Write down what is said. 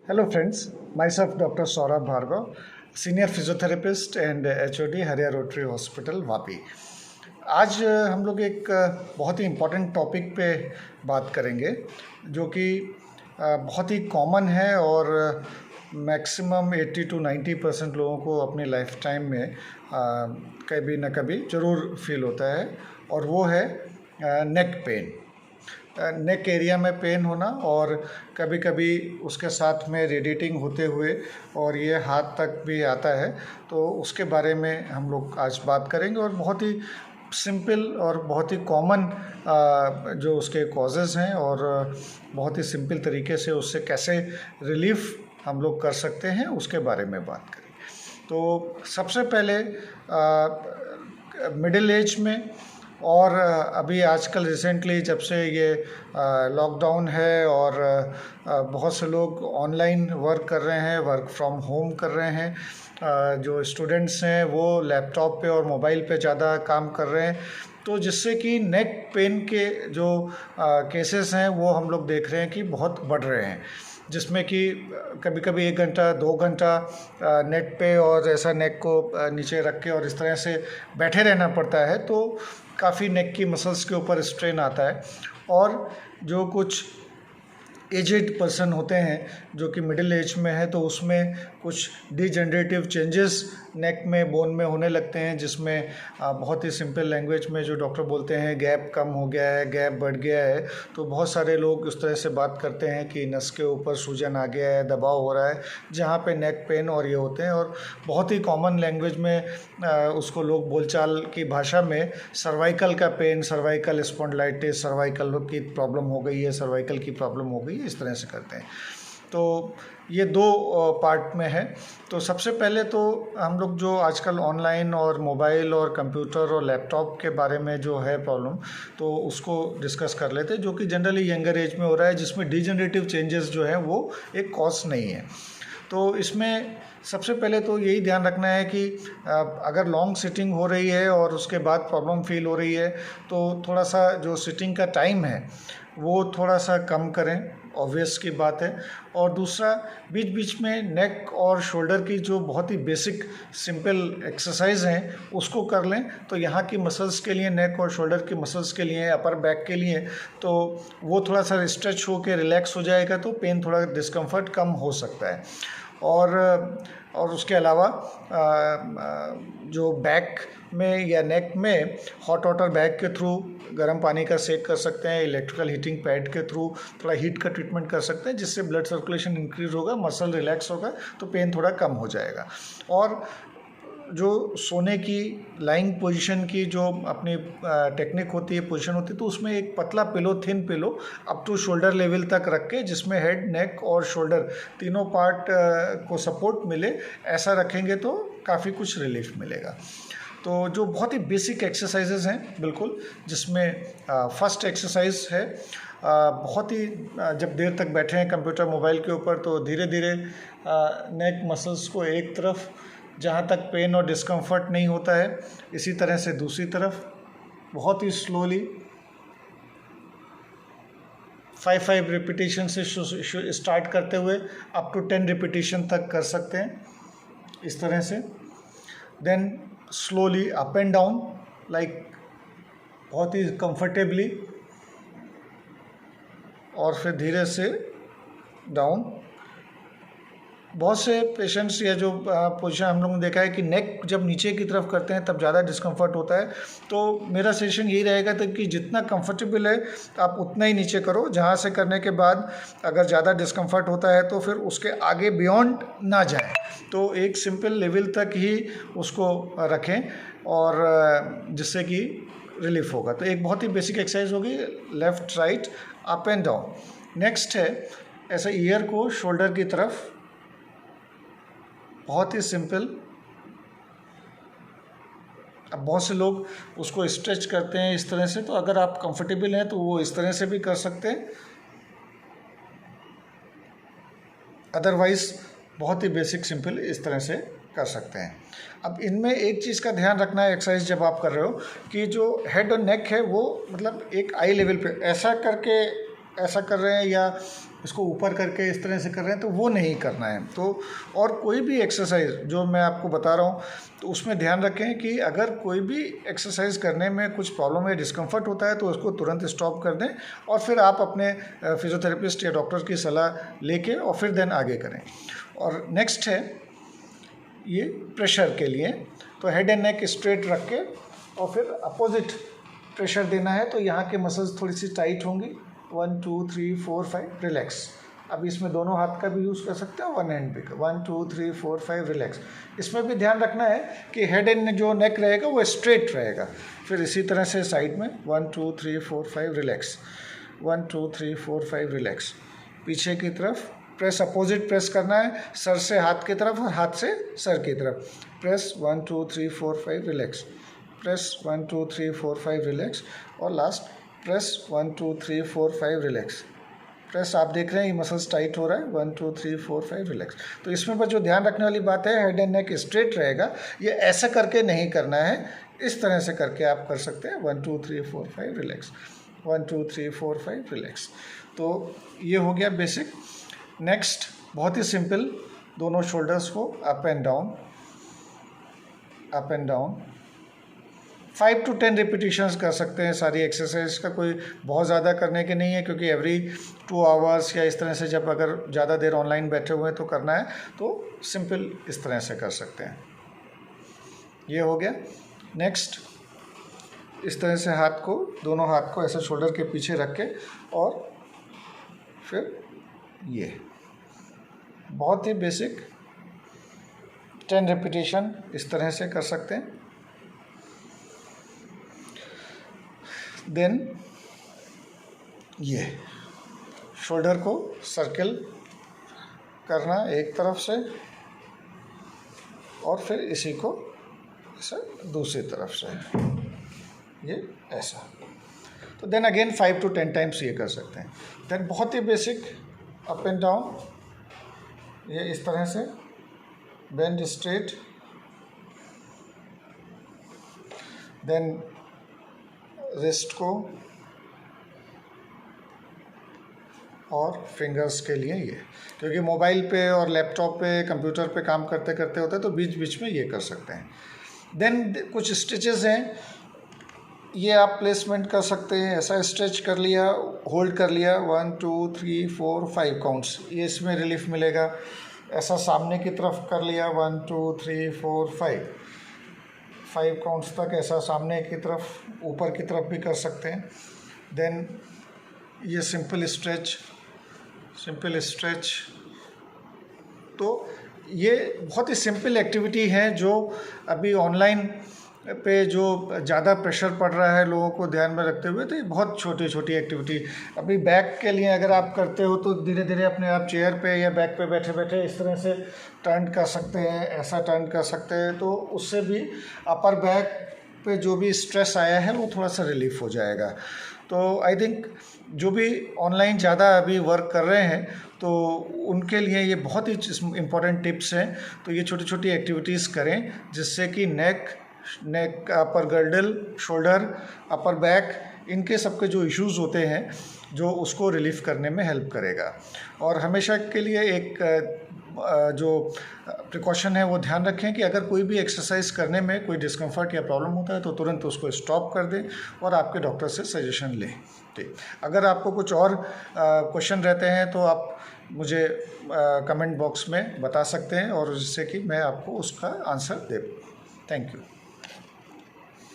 Hello friends, myself Dr. Saurabh Bhargav, Senior Physiotherapist and HOD हरिया rotary hospital Vapi. आज हम लोग एक बहुत ही इम्पोर्टेंट टॉपिक पे बात करेंगे जो कि बहुत ही कॉमन है और मैक्सिमम 80 to 90% लोगों को अपनी लाइफ टाइम में कभी ना कभी ज़रूर फील होता है और वो है नेक पेन। नेक एरिया में पेन होना और कभी कभी उसके साथ में रेडिएटिंग होते हुए और ये हाथ तक भी आता है, तो उसके बारे में हम लोग आज बात करेंगे। और बहुत ही सिंपल और बहुत ही कॉमन जो उसके कॉजेज़ हैं और बहुत ही सिंपल तरीके से उससे कैसे रिलीफ हम लोग कर सकते हैं उसके बारे में बात करें। तो सबसे पहले मिडिल एज में और अभी आजकल रिसेंटली जब से ये लॉकडाउन है और बहुत से लोग ऑनलाइन वर्क कर रहे हैं, वर्क फ्रॉम होम कर रहे हैं, जो स्टूडेंट्स हैं वो लैपटॉप पे और मोबाइल पे ज़्यादा काम कर रहे हैं, तो जिससे कि नेक पेन के जो केसेस हैं वो हम लोग देख रहे हैं कि बहुत बढ़ रहे हैं, जिसमें कि कभी कभी 1 घंटा 2 घंटा नेट पे और ऐसा नेक को नीचे रख के और इस तरह से बैठे रहना पड़ता है, तो काफ़ी नेक की मसल्स के ऊपर स्ट्रेन आता है। और जो कुछ एजेड पर्सन होते हैं जो कि मिडिल एज में है, तो उसमें कुछ डिजनरेटिव चेंजेस नेक में बोन में होने लगते हैं, जिसमें बहुत ही सिंपल लैंग्वेज में जो डॉक्टर बोलते हैं गैप कम हो गया है, गैप बढ़ गया है। तो बहुत सारे लोग उस तरह से बात करते हैं कि नस के ऊपर सूजन आ गया है, दबाव हो रहा है, जहाँ पे नेक पेन और ये होते हैं। और बहुत ही कॉमन लैंग्वेज में उसको लोग बोलचाल की भाषा में सर्वाइकल का पेन, सर्वाइकल स्पॉन्डिलाइटिस, सर्वाइकल की प्रॉब्लम हो गई है, सर्वाइकल की प्रॉब्लम हो गई है, इस तरह से करते हैं। तो ये दो पार्ट में है। तो सबसे पहले तो हम लोग जो आजकल ऑनलाइन और मोबाइल और कंप्यूटर और लैपटॉप के बारे में जो है प्रॉब्लम, तो उसको डिस्कस कर लेते हैं, जो कि जनरली यंगर एज में हो रहा है, जिसमें डिजनरेटिव चेंजेस जो है वो एक कॉज नहीं है। तो इसमें सबसे पहले तो यही ध्यान रखना है कि अगर लॉन्ग सिटिंग हो रही है और उसके बाद प्रॉब्लम फील हो रही है, तो थोड़ा सा जो सिटिंग का टाइम है वो थोड़ा सा कम करें, ऑब्वियस की बात है। और दूसरा, बीच बीच में नेक और शोल्डर की जो बहुत ही बेसिक सिंपल एक्सरसाइज हैं उसको कर लें, तो यहाँ की मसल्स के लिए, नेक और शोल्डर की मसल्स के लिए, अपर बैक के लिए, तो वो थोड़ा सा स्ट्रेच हो के रिलैक्स हो जाएगा, तो पेन थोड़ा डिस्कम्फर्ट कम हो सकता है। और उसके अलावा जो बैक में या नेक में हॉट वाटर बैग के थ्रू गर्म पानी का सेक कर सकते हैं, इलेक्ट्रिकल हीटिंग पैड के थ्रू थोड़ा हीट का ट्रीटमेंट कर सकते हैं, जिससे ब्लड सर्कुलेशन इंक्रीज होगा, मसल रिलैक्स होगा, तो पेन थोड़ा कम हो जाएगा। और जो सोने की लाइंग पोजीशन की जो अपनी टेक्निक होती है, पोजीशन होती है, तो उसमें एक पतला pillow, thin pillow up to shoulder level तक रख के, जिसमें हेड, नेक और शोल्डर तीनों पार्ट को सपोर्ट मिले, ऐसा रखेंगे तो काफ़ी कुछ रिलीफ मिलेगा। तो जो बहुत ही बेसिक एक्सरसाइजेज हैं बिल्कुल, जिसमें फर्स्ट एक्सरसाइज है, बहुत ही जब देर तक बैठे हैं कंप्यूटर मोबाइल के ऊपर, तो धीरे धीरे नेक मसल्स को एक तरफ, जहाँ तक पेन और डिस्कम्फर्ट नहीं होता है, इसी तरह से दूसरी तरफ बहुत ही स्लोली 5 रिपीटेशन से स्टार्ट करते हुए अप टू 10 रिपीटेशन तक कर सकते हैं, इस तरह से। Then slowly up and down, like बहुत ही कंफर्टेबली, और फिर धीरे से डाउन। बहुत से पेशेंट्स या जो पोजीशन हम लोगों ने देखा है कि नेक जब नीचे की तरफ करते हैं तब ज़्यादा डिस्कम्फर्ट होता है। तो मेरा सजेशन यही रहेगा था कि जितना कंफर्टेबल है आप उतना ही नीचे करो, जहाँ से करने के बाद अगर ज़्यादा डिस्कम्फर्ट होता है तो फिर उसके आगे बियॉन्ड ना जाएं, तो एक सिंपल लेवल तक ही उसको रखें, और जिससे कि रिलीफ होगा। तो एक बहुत ही बेसिक एक्सरसाइज होगी, left right up and down. Next है ऐसा ईयर को शोल्डर की तरफ, बहुत ही सिंपल। अब बहुत से लोग उसको स्ट्रेच करते हैं इस तरह से, तो अगर आप कंफर्टेबल हैं तो वो इस तरह से भी कर सकते हैं, अदरवाइज बहुत ही बेसिक सिंपल इस तरह से कर सकते हैं। अब इनमें एक चीज़ का ध्यान रखना है एक्सरसाइज जब आप कर रहे हो, कि जो हेड और नेक है वो मतलब एक आई लेवल पे ऐसा करके ऐसा कर रहे हैं, या इसको ऊपर करके इस तरह से कर रहे हैं, तो वो नहीं करना है। तो और कोई भी एक्सरसाइज जो मैं आपको बता रहा हूँ, तो उसमें ध्यान रखें कि अगर कोई भी एक्सरसाइज करने में कुछ प्रॉब्लम या डिस्कम्फर्ट होता है तो उसको तुरंत स्टॉप कर दें और फिर आप अपने फिजियोथेरेपिस्ट या डॉक्टर की सलाह लेके और फिर देन आगे करें। और नेक्स्ट है ये प्रेशर के लिए, तो हेड एंड नेक स्ट्रेट रख के और फिर अपोजिट प्रेशर देना है। तो यहाँ के मसल्स थोड़ी सी टाइट होंगी। 1 2 3 4 5 रिलैक्स। अब इसमें दोनों हाथ का भी यूज़ कर सकते हैं, वन हैंड भी। 1 2 3 4 5 रिलैक्स। इसमें भी ध्यान रखना है कि हेड एंड जो नेक रहेगा वो स्ट्रेट रहेगा। फिर इसी तरह से साइड में 1 2 3 4 5 रिलैक्स, 1 2 3 4 5 रिलैक्स। पीछे की तरफ प्रेस, अपोजिट प्रेस करना है, सर से हाथ की तरफ और हाथ से सर की तरफ। प्रेस 1 2 3 4 5 रिलैक्स, प्रेस 1 2 3 4 5 रिलैक्स, और लास्ट प्रेस 1 2 3 4 5 रिलैक्स। प्रेस आप देख रहे हैं ये मसल्स टाइट हो रहा है। 1 2 3 4 5 रिलैक्स। तो इसमें बस जो ध्यान रखने वाली बात है, हेड एंड नेक स्ट्रेट रहेगा। ये ऐसा करके नहीं करना है, इस तरह से करके आप कर सकते हैं। 1 2 3 4 5 रिलैक्स, 1 2 3 4 5 रिलैक्स। तो ये हो गया बेसिक। नेक्स्ट बहुत ही सिंपल, दोनों शोल्डर्स को up and down, up and down. 5 to 10 repetitions कर सकते हैं सारी एक्सरसाइज का, कोई बहुत ज़्यादा करने के नहीं है, क्योंकि एवरी 2 आवर्स या इस तरह से जब अगर ज़्यादा देर ऑनलाइन बैठे हुए हैं तो करना है, तो सिंपल इस तरह से कर सकते हैं। ये हो गया। नेक्स्ट इस तरह से हाथ को, दोनों हाथ को ऐसे शोल्डर के पीछे रख के, और फिर ये बहुत ही बेसिक 10 रिपीटिशन इस तरह से कर सकते हैं। देन ये शोल्डर को सर्किल करना एक तरफ से, और फिर इसी को ऐसा दूसरी तरफ से, ये ऐसा। तो देन अगेन 5 to 10 टाइम्स ये कर सकते हैं। देन बहुत ही बेसिक अप एंड डाउन, ये इस तरह से बेंड स्ट्रेट, देन रिस्ट को और फिंगर्स के लिए ये, क्योंकि मोबाइल पे और लैपटॉप पे, कंप्यूटर पे काम करते करते होता है, तो बीच बीच में ये कर सकते हैं। देन कुछ स्टिचेस हैं, ये आप प्लेसमेंट कर सकते हैं। ऐसा स्ट्रेच कर लिया, होल्ड कर लिया, 1 2 3 4 5 काउंट्स, ये इसमें रिलीफ मिलेगा। ऐसा सामने की तरफ कर लिया, 1 2 3 4 5 काउंट्स तक, ऐसा सामने की तरफ, ऊपर की तरफ भी कर सकते हैं। देन ये सिंपल स्ट्रेच, सिंपल स्ट्रेच। तो ये बहुत ही सिंपल एक्टिविटी है, जो अभी ऑनलाइन पे जो ज़्यादा प्रेशर पड़ रहा है लोगों को ध्यान में रखते हुए, तो ये बहुत छोटी छोटी एक्टिविटी अभी बैक के लिए अगर आप करते हो, तो धीरे धीरे अपने आप चेयर पे या बैक पे बैठे बैठे इस तरह से टर्न कर सकते हैं, ऐसा टर्न कर सकते हैं। तो उससे भी अपर बैक पे जो भी स्ट्रेस आया है वो थोड़ा सा रिलीफ हो जाएगा। तो आई थिंक जो भी ऑनलाइन ज़्यादा अभी वर्क कर रहे हैं, तो उनके लिए ये बहुत ही इम्पोर्टेंट टिप्स हैं। तो ये छोटी छोटी एक्टिविटीज़ करें, जिससे कि नेक, अपर गर्डल, शोल्डर, अपर बैक, इनके सबके जो इश्यूज़ होते हैं, जो उसको रिलीफ करने में हेल्प करेगा। और हमेशा के लिए एक जो प्रिकॉशन है वो ध्यान रखें कि अगर कोई भी एक्सरसाइज करने में कोई डिस्कम्फर्ट या प्रॉब्लम होता है, तो तुरंत उसको स्टॉप कर दें और आपके डॉक्टर से सजेशन लें। ठीक, अगर आपको कुछ और क्वेश्चन रहते हैं तो आप मुझे कमेंट बॉक्स में बता सकते हैं, और जिससे कि मैं आपको उसका आंसर दे। Thank you.